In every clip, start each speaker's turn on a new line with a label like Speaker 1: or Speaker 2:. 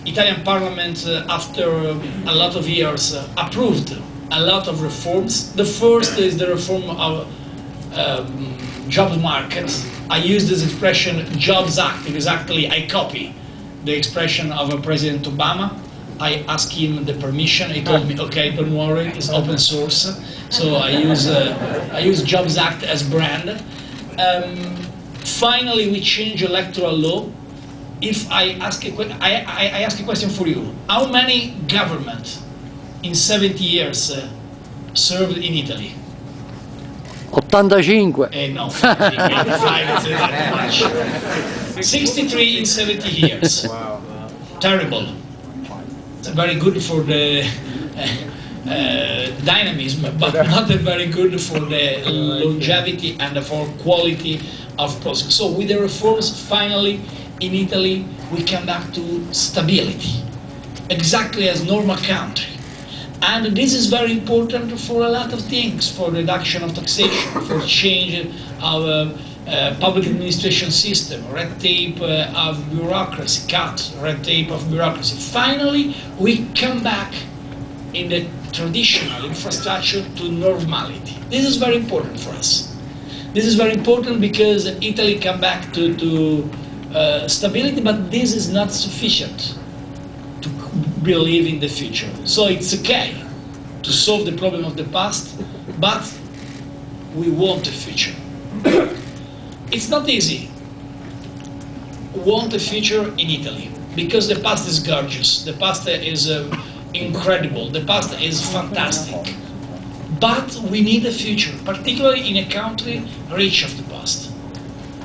Speaker 1: Italian Parliament, after a lot of years, approved a lot of reforms. The first is the reform of jobs market. I use this expression, Jobs Act, exactly. I copy the expression of President Obama. I asked him the permission. He told me, okay, don't worry, it's open source. So I use Jobs Act as brand. Finally, we change electoral law. If I ask a question for you, how many governments in 70 years served in Italy?
Speaker 2: 85.
Speaker 1: No, 63 in 70 years. Wow. Terrible. It's very good for the dynamism, but not very good for the longevity and for quality of process. So with the reforms, finally, in Italy, we come back to stability, exactly as normal country. And this is very important for a lot of things, for reduction of taxation, for change of public administration system, red tape of bureaucracy, cut red tape of bureaucracy. Finally, we come back in the traditional infrastructure to normality. This is very important for us. This is very important because Italy come back to stability, but this is not sufficient to believe in the future. So it's okay to solve the problem of the past, but we want a future. It's not easy to want a future in Italy, because the past is gorgeous, the past is incredible, the past is fantastic. But we need a future, particularly in a country rich of the past.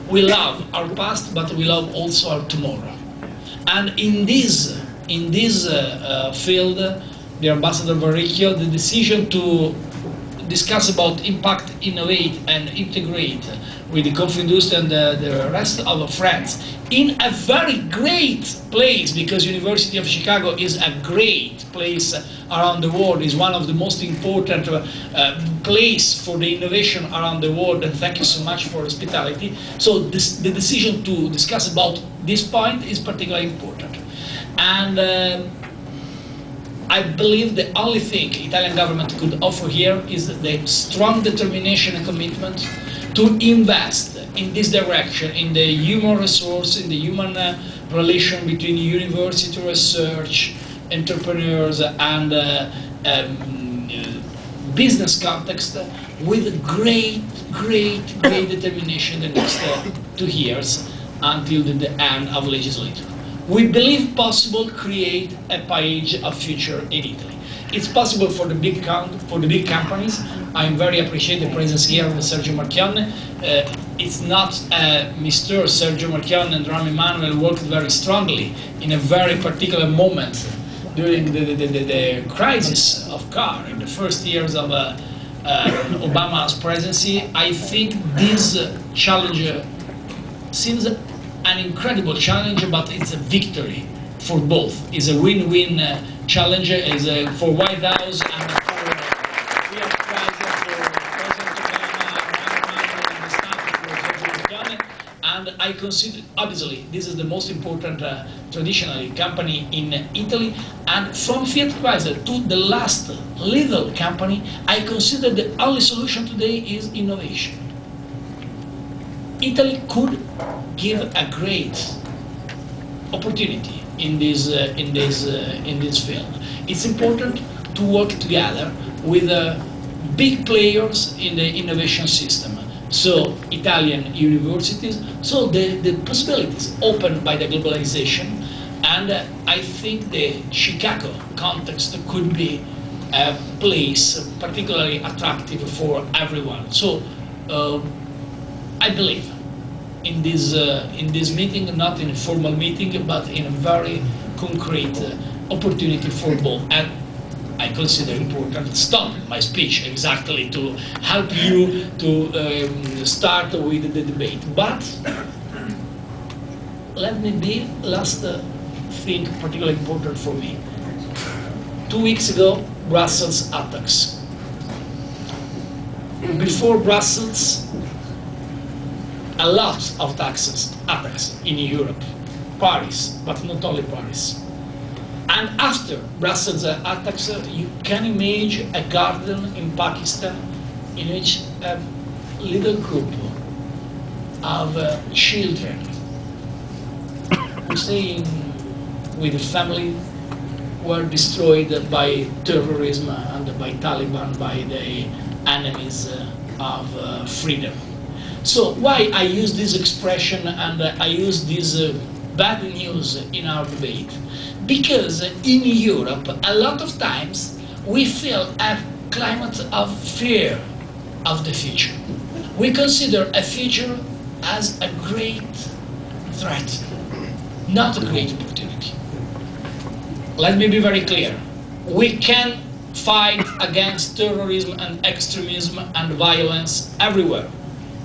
Speaker 1: We love our past, but we love also our tomorrow. And in this field, the Ambassador Varicchio, the decision to discuss about impact, innovate, and integrate with the Confindustria and the rest of our friends in a very great place, because University of Chicago is a great place around the world, is one of the most important place for the innovation around the world, and thank you so much for hospitality. So the decision to discuss about this point is particularly important. And I believe the only thing Italian government could offer here is the strong determination and commitment to invest in this direction, in the human resource, in the human relation between university, research, entrepreneurs, and business context, with great determination in the next 2 years until the end of legislature. We believe possible create a page of future in Italy. It's possible for the big companies. I very appreciate the presence here of Sergio Marchionne. It's not Mr. Sergio Marchionne and Rahm Emanuel worked very strongly in a very particular moment during the crisis of car in the first years of Obama's presidency. I think this challenge seems an incredible challenge, but it's a victory for both. It's a win-win challenge for White House and for Fiat Chrysler, for President Obama, and the staff, for Sergio Marchionne. And I consider, obviously, this is the most important traditionally company in Italy. And from Fiat Chrysler to the last little company, I consider the only solution today is innovation. Italy could give a great opportunity in this field. It's important to work together with big players in the innovation system. So Italian universities, so the possibilities opened by the globalization, and I think the Chicago context could be a place particularly attractive for everyone. So I believe in this meeting, not in a formal meeting, but in a very concrete opportunity for both. And I consider important to stop my speech exactly to help you to start with the debate. But let me be last thing particularly important for me. 2 weeks ago, Brussels attacks. Before Brussels, a lot of attacks in Europe. Paris, but not only Paris. And after Brussels attacks, you can imagine a garden in Pakistan in which a little group of children who stay with the family were destroyed by terrorism and by Taliban, by the enemies of freedom. So why I use this expression and I use this bad news in our debate? Because in Europe, a lot of times we feel a climate of fear of the future. We consider a future as a great threat, not a great opportunity. Let me be very clear. We can fight against terrorism and extremism and violence everywhere.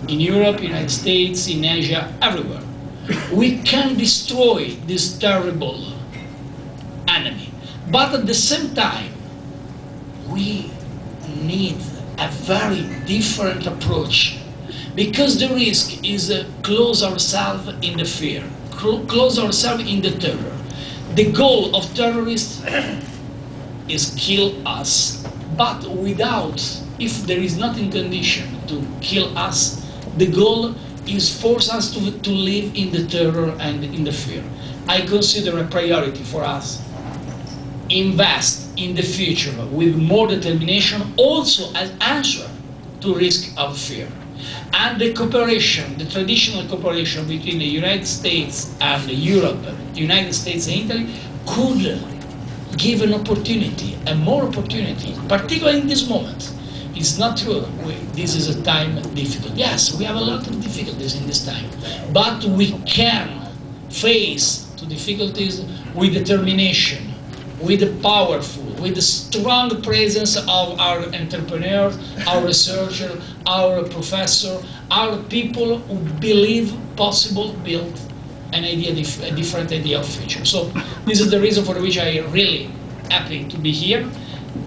Speaker 1: In Europe, United States, in Asia, everywhere. We can destroy this terrible enemy. But at the same time, we need a very different approach, because the risk is close ourselves in the fear, close ourselves in the terror. The goal of terrorists is kill us, but without, if there is not in condition to kill us, the goal is force us to live in the terror and in the fear. I consider a priority for us invest in the future with more determination, also as answer to risk of fear. And the cooperation, the traditional cooperation between the United States and Europe, United States and Italy, could give an opportunity, a more opportunity, particularly in this moment. It's not true, this is a time difficult. Yes, we have a lot of difficulties in this time, but we can face the difficulties with determination, with the powerful, with the strong presence of our entrepreneurs, our researchers, our professors, our people who believe possible build an idea, a different idea of future. So this is the reason for which I really happy to be here.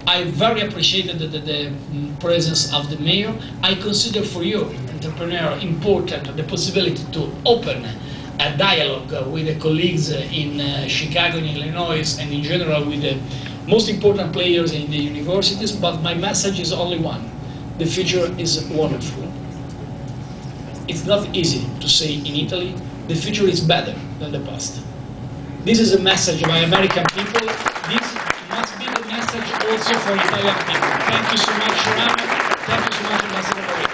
Speaker 1: I very appreciated the presence of the mayor. I consider for you, entrepreneur, important the possibility to open a dialogue with the colleagues in Chicago, in Illinois, and in general with the most important players in the universities, but my message is only one. The future is wonderful. It's not easy to say in Italy, the future is better than the past. This is a message by American people. This must be the message also for Italian people. Thank you so much, Ram. Thank you so much, Ambassador.